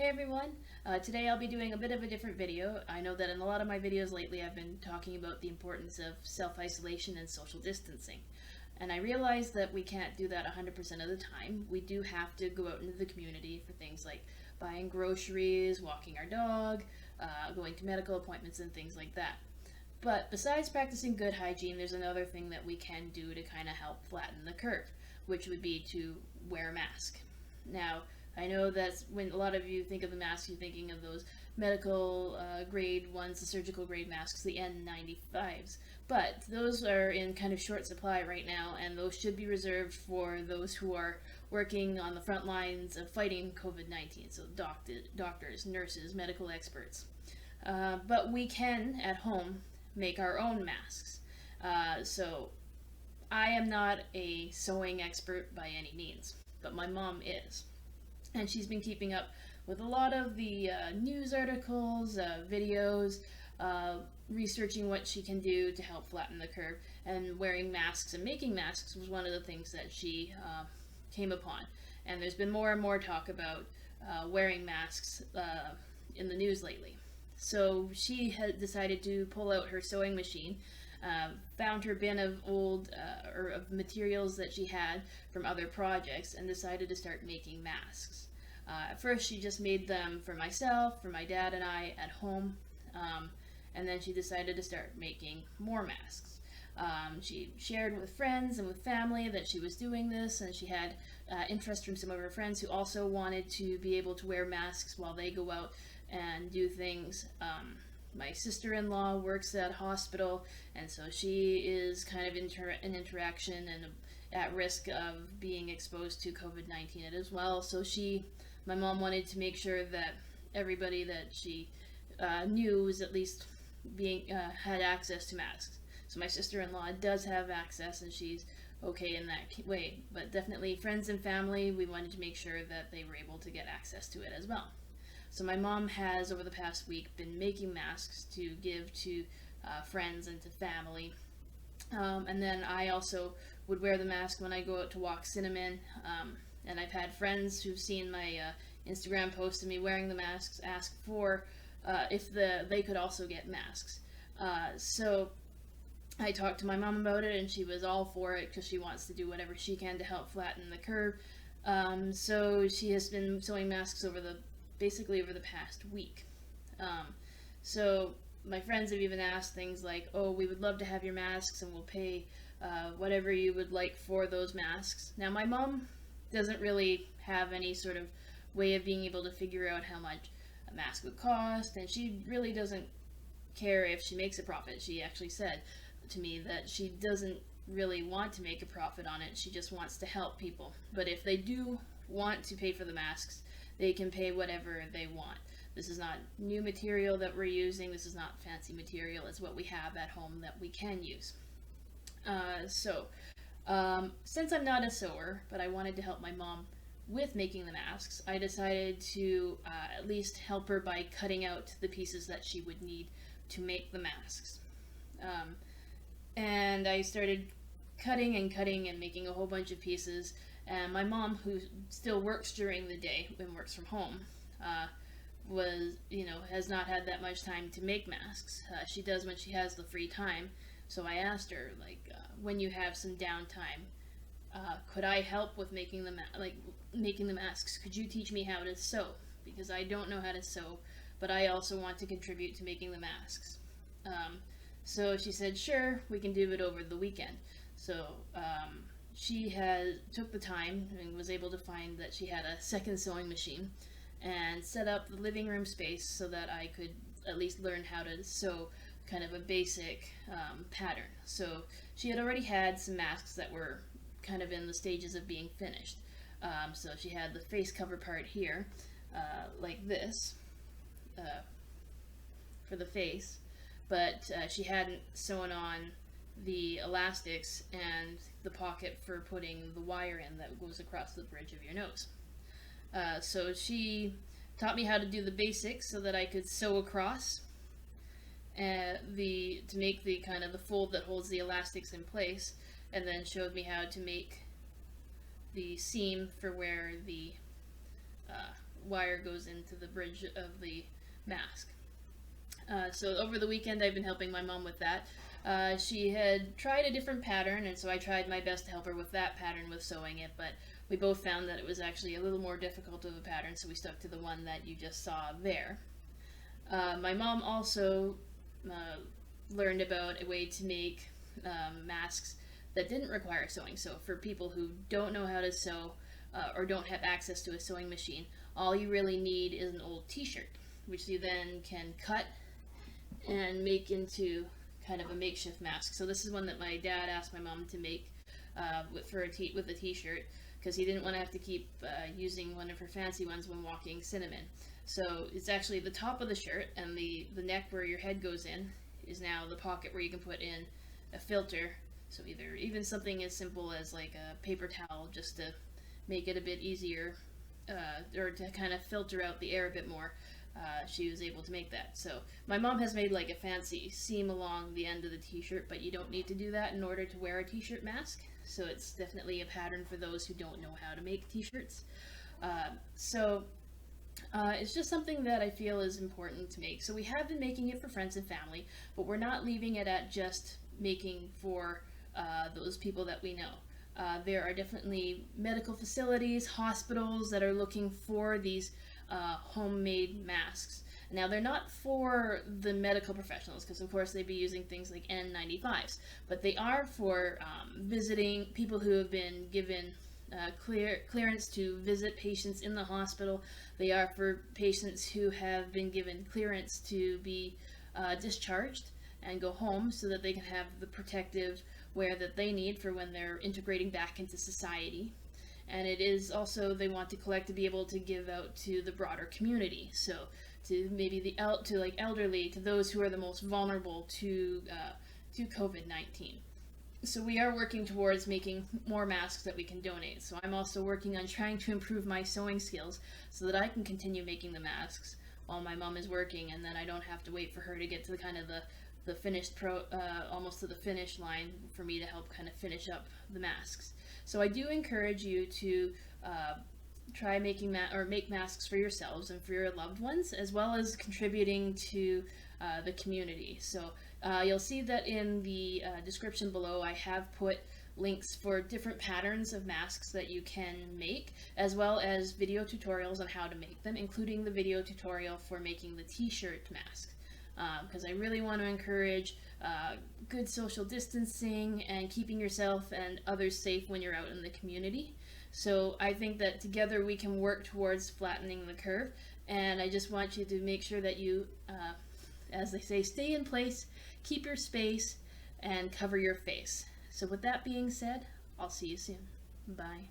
everyone. Today I'll be doing a bit of a different video. I know that in a lot of my videos lately I've been talking about the importance of self-isolation and social distancing. And I realize that we can't do that 100% of the time. We do have to go out into the community for things like buying groceries, walking our dog, going to medical appointments and things like that. But besides practicing good hygiene, there's another thing that we can do to kind of help flatten the curve, which would be to wear a mask. Now, I know that when a lot of you think of the masks, you're thinking of those medical grade ones, the surgical grade masks, the N95s. But those are in kind of short supply right now, and those should be reserved for those who are working on the front lines of fighting COVID-19, so doctors, nurses, medical experts. But we can, at home, make our own masks. So I am not a sewing expert by any means, but my mom is. And she's been keeping up with a lot of the news articles, videos, researching what she can do to help flatten the curve. And wearing masks and making masks was one of the things that she came upon. And there's been more and more talk about wearing masks in the news lately. So she had decided to pull out her sewing machine, found her bin of old or of materials that she had from other projects, and decided to start making masks. At first, she just made them for myself, for my dad and I at home, and then she decided to start making more masks. She shared with friends and with family that she was doing this, and she had interest from some of her friends who also wanted to be able to wear masks while they go out and do things. My sister-in-law works at a hospital, and so she is kind of in interaction and at risk of being exposed to COVID-19 as well. So my mom wanted to make sure that everybody that she knew was at least had access to masks. So my sister-in-law does have access, and she's okay in that way. But definitely friends and family, we wanted to make sure that they were able to get access to it as well. So my mom has, over the past week, been making masks to give to friends and to family. And then I also would wear the mask when I go out to walk Cinnamon. And I've had friends who've seen my Instagram post of me wearing the masks ask for if they could also get masks. So I talked to my mom about it, and she was all for it because she wants to do whatever she can to help flatten the curve. So she has been sewing masks basically over the past week. So my friends have even asked things like, oh, we would love to have your masks and we'll pay whatever you would like for those masks. Now my mom doesn't really have any sort of way of being able to figure out how much a mask would cost, and she really doesn't care if she makes a profit. She actually said to me that she doesn't really want to make a profit on it, she just wants to help people. But if they do want to pay for the masks, they can pay whatever they want. This is not new material that we're using, this is not fancy material, it's what we have at home that we can use. Since I'm not a sewer, but I wanted to help my mom with making the masks, I decided to at least help her by cutting out the pieces that she would need to make the masks. And I started cutting and making a whole bunch of pieces. And my mom, who still works during the day and works from home, has not had that much time to make masks. She does when she has the free time. So I asked her, when you have some downtime, could I help with making the masks? Could you teach me how to sew? Because I don't know how to sew, but I also want to contribute to making the masks. So she said, sure, we can do it over the weekend. So she took the time and was able to find that she had a second sewing machine and set up the living room space so that I could at least learn how to sew kind of a basic pattern. So she had already had some masks that were kind of in the stages of being finished. So she had the face cover part here, like this, for the face, but she hadn't sewn on the elastics and the pocket for putting the wire in that goes across the bridge of your nose. So she taught me how to do the basics so that I could sew across to make the kind of the fold that holds the elastics in place, and then showed me how to make the seam for where the wire goes into the bridge of the mask. So over the weekend I've been helping my mom with that. She had tried a different pattern, and so I tried my best to help her with that pattern with sewing it, but we both found that it was actually a little more difficult of a pattern, so we stuck to the one that you just saw there. My mom also learned about a way to make masks that didn't require sewing. So for people who don't know how to sew or don't have access to a sewing machine, all you really need is an old t-shirt, which you then can cut and make into kind of a makeshift mask. So this is one that my dad asked my mom to make with a t-shirt, because he didn't want to have to keep using one of her fancy ones when walking Cinnamon. So it's actually the top of the shirt, and the neck where your head goes in is now the pocket where you can put in a filter. So even something as simple as like a paper towel, just to make it a bit easier, or to kind of filter out the air a bit more. She was able to make that. So my mom has made like a fancy seam along the end of the t-shirt, but you don't need to do that in order to wear a t-shirt mask. So it's definitely a pattern for those who don't know how to make t-shirts. It's just something that I feel is important to make. So we have been making it for friends and family, but we're not leaving it at just making for those people that we know. There are definitely medical facilities, hospitals that are looking for these homemade masks. Now, they're not for the medical professionals, because of course they'd be using things like N95s, but they are for visiting people who have been given clearance to visit patients in the hospital. They are for patients who have been given clearance to be discharged and go home, so that they can have the protective wear that they need for when they're integrating back into society. And it is also, they want to collect to be able to give out to the broader community. So to maybe elderly, to those who are the most vulnerable to COVID-19. So we are working towards making more masks that we can donate. So I'm also working on trying to improve my sewing skills so that I can continue making the masks while my mom is working, and then I don't have to wait for her to get to the kind of the finished almost to the finish line for me to help kind of finish up the masks. So I do encourage you to try making make masks for yourselves and for your loved ones, as well as contributing to the community. So you'll see that in the description below I have put links for different patterns of masks that you can make, as well as video tutorials on how to make them, including the video tutorial for making the t-shirt mask. Because I really want to encourage good social distancing and keeping yourself and others safe when you're out in the community. So I think that together we can work towards flattening the curve, and I just want you to make sure that you, as they say, stay in place, keep your space, and cover your face. So with that being said, I'll see you soon. Bye.